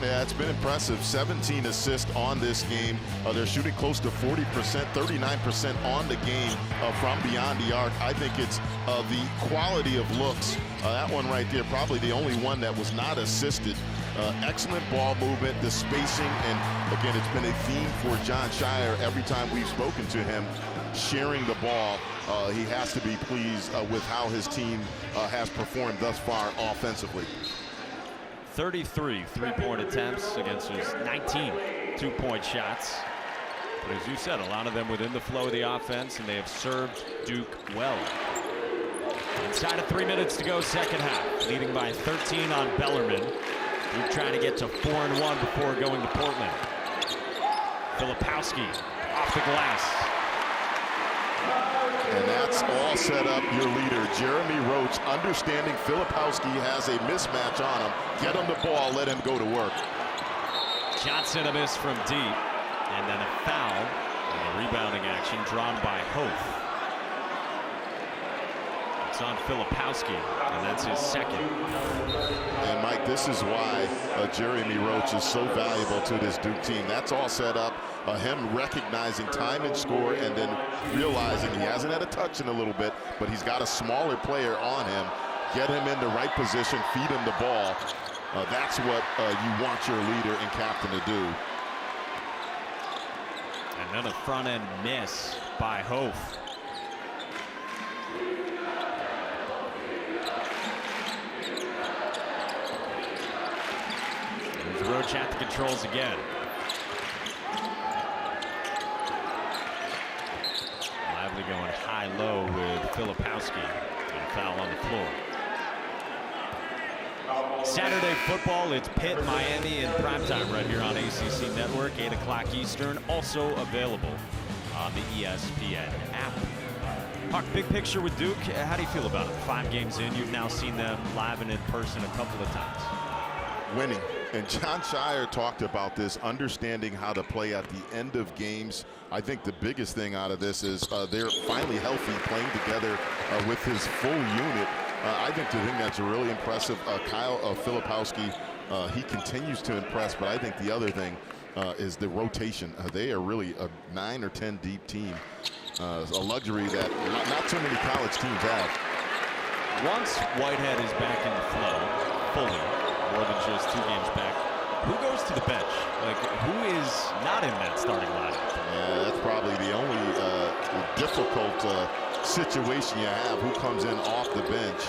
Yeah, it's been impressive. 17 assists on this game. They're shooting close to 40%, 39% on the game from beyond the arc. I think it's the quality of looks. That one right there, probably the only one that was not assisted. Excellent ball movement, the spacing, and again, it's been a theme for Jon Scheyer every time we've spoken to him, sharing the ball. He has to be pleased with how his team has performed thus far offensively. 33 three-point attempts against his 19 two-point shots. But as you said, a lot of them within the flow of the offense, and they have served Duke well. Inside of 3 minutes to go, second half. Leading by 13 on Bellarmine. Duke trying to get to 4-1 before going to Portland. Filipowski off the glass. And that's all set up. Your leader, Jeremy Roach, understanding Filipowski has a mismatch on him. Get him the ball, let him go to work. Johnson a miss from deep. And then a foul And the rebounding action drawn by Hope. It's on Filipowski, and that's his second. And Mike, this is why Jeremy Roach is so valuable to this Duke team. That's all set up. Him recognizing time and score, and then realizing he hasn't had a touch in a little bit, but he's got a smaller player on him. Get him in the right position, feed him the ball. That's what you want your leader and captain to do. And then a front end miss by Hope. There's Roach at the controls again. Lively going high-low with Filipowski, and a foul on the floor. Saturday football, it's Pitt, Miami in primetime right here on ACC Network, 8 o'clock Eastern, also available on the ESPN app. Huck, big picture with Duke, how do you feel about it? 5 games in, you've now seen them live and in person a couple of times. Winning. And Jon Scheyer talked about this, understanding how to play at the end of games. I think the biggest thing out of this is they're finally healthy, playing together with his full unit. I think the thing that's really impressive, Kyle Filipowski, he continues to impress, but I think the other thing is the rotation. They are really a 9 or 10 deep team, a luxury that not too many college teams have. Once Whitehead is back in the flow, fully, more than just 2 games back, who goes to the bench? Like, who is not in that starting lineup? Yeah, that's probably the only difficult situation you have, who comes in off the bench.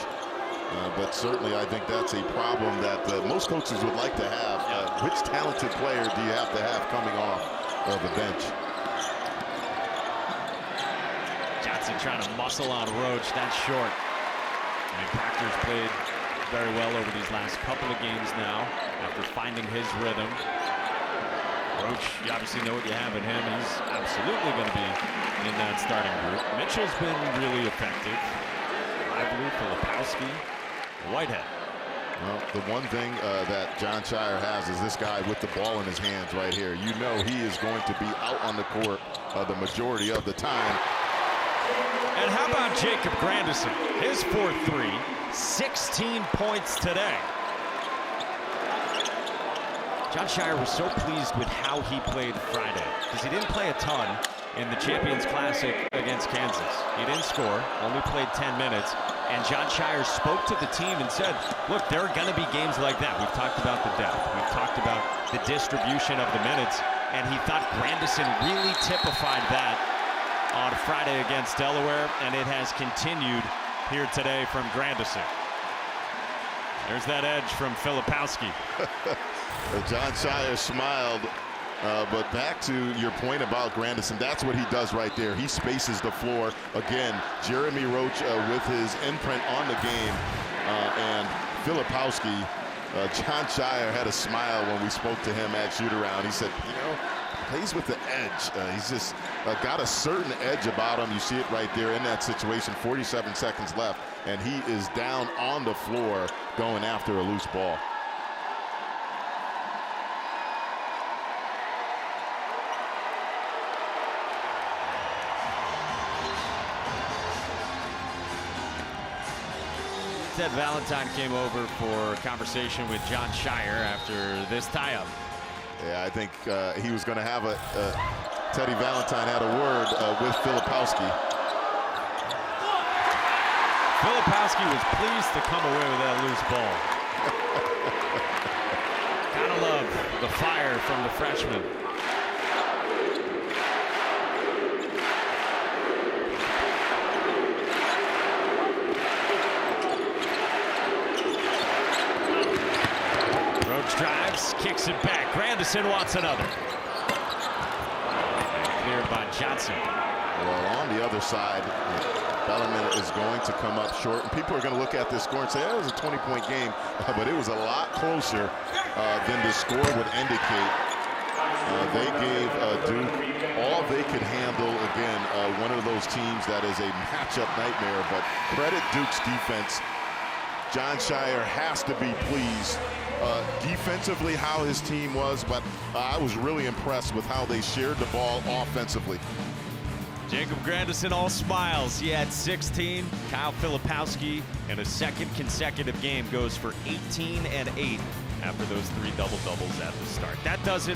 But certainly I think that's a problem that most coaches would like to have. Which talented player do you have to have coming off of the bench? Johnson trying to muscle on Roach. That's short. And Proctor's played very well over these last couple of games now after finding his rhythm. Roach, you obviously know what you have in him. He's absolutely going to be in that starting group. Mitchell's been really effective. Lively, Filipowski, Whitehead. Well, the one thing that Jon Scheyer has is this guy with the ball in his hands right here. You know he is going to be out on the court the majority of the time. And how about Jacob Grandison? His 4-3, 16 points today. Jon Scheyer was so pleased with how he played Friday because he didn't play a ton in the Champions Classic against Kansas. He didn't score, only played 10 minutes. And Jon Scheyer spoke to the team and said, look, there are going to be games like that. We've talked about the depth. We've talked about the distribution of the minutes. And he thought Grandison really typified that on Friday against Delaware. And it has continued here today from Grandison. There's that edge from Filipowski. Jon Scheyer smiled. But back to your point about Grandison, that's what he does right there. He spaces the floor. Again, Jeremy Roach with his imprint on the game. And Filipowski, Jon Scheyer had a smile when we spoke to him at shoot-around. He said, you know, plays with the edge. He's just got a certain edge about him. You see it right there in that situation. 47 seconds left, and he is down on the floor going after a loose ball. Ted Valentine came over for a conversation with Jon Scheyer after this tie-up. Yeah, I think he was going to have Teddy Valentine had a word with Filipowski. Filipowski was pleased to come away with that loose ball. Gotta love the fire from the freshman. Drives, kicks it back. Grandison wants another. Cleared by Johnson. Well, on the other side, Bellarmine is going to come up short. And people are going to look at this score and say, it was a 20-point game. But it was a lot closer than the score would indicate. They gave Duke all they could handle. Again, one of those teams that is a matchup nightmare. But credit Duke's defense. Jon Scheyer has to be pleased defensively how his team was, but I was really impressed with how they shared the ball offensively. Jacob Grandison all smiles. He had 16. Kyle Filipowski in a second consecutive game goes for 18 and 8 after those 3 double-doubles at the start. That does it.